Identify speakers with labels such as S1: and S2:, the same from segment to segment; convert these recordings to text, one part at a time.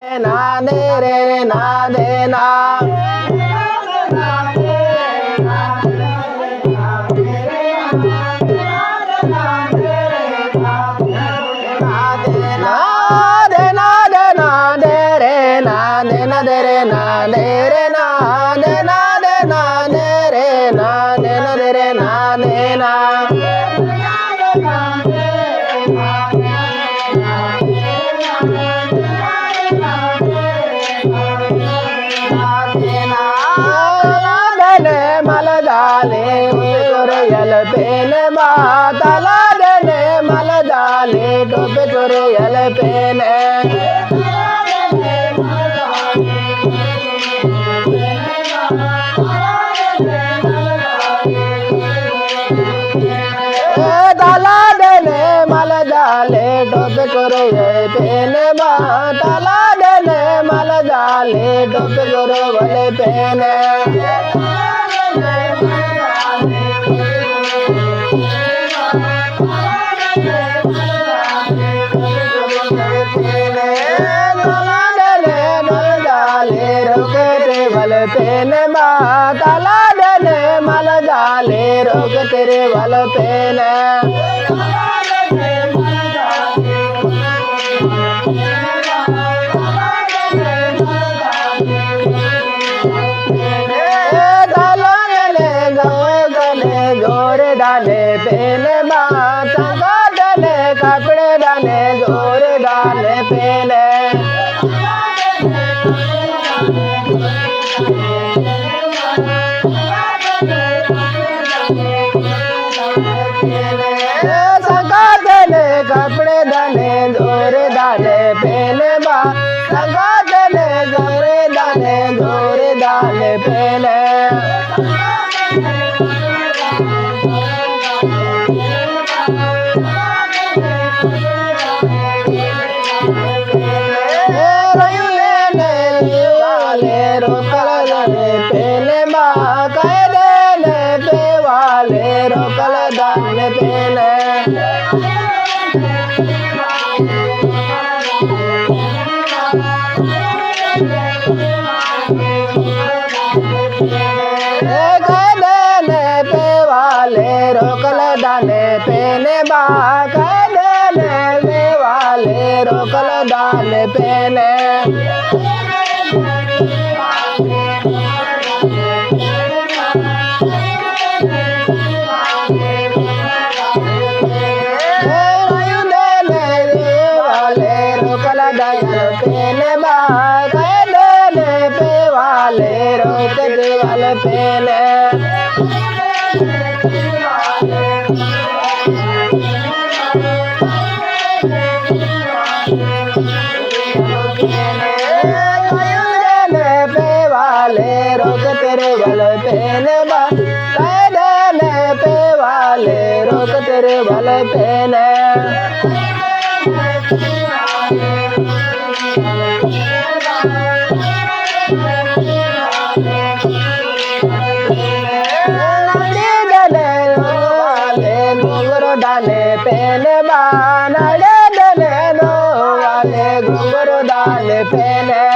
S1: ना दे रे ना दे ना तेरे वल पेन जोरे डाले पेन माता डाले कपड़े डाले जोरे डाले पेन कपड़े डाले जोरे डाले पहले बा संगा डाले जोरे डाले पहले रोकल डाले पहले बा कह देने पे वाले रोकल डाले पहले रोकल डाले पहले बा कह देने वाले रोकल डाले पहले रोकल डाले पहले बा कह देने पे वाले रोकल वाले पहले रोक तेरे बल पहने बा कह देने पे वाले रोक तेरे बल पहने डाले पहने बा नड़े डले दो वाले घुंघरू डाले पहने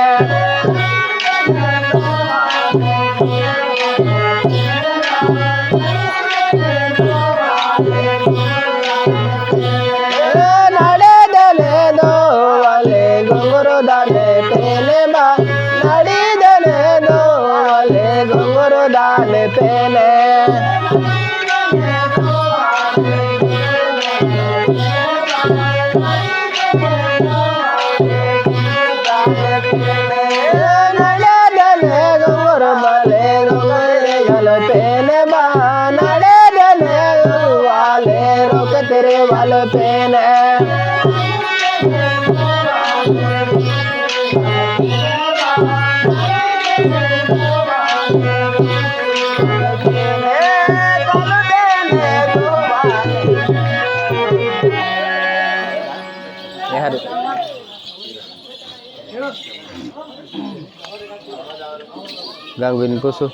S1: डाले पहले तेरे वाल पेन gagawin ko so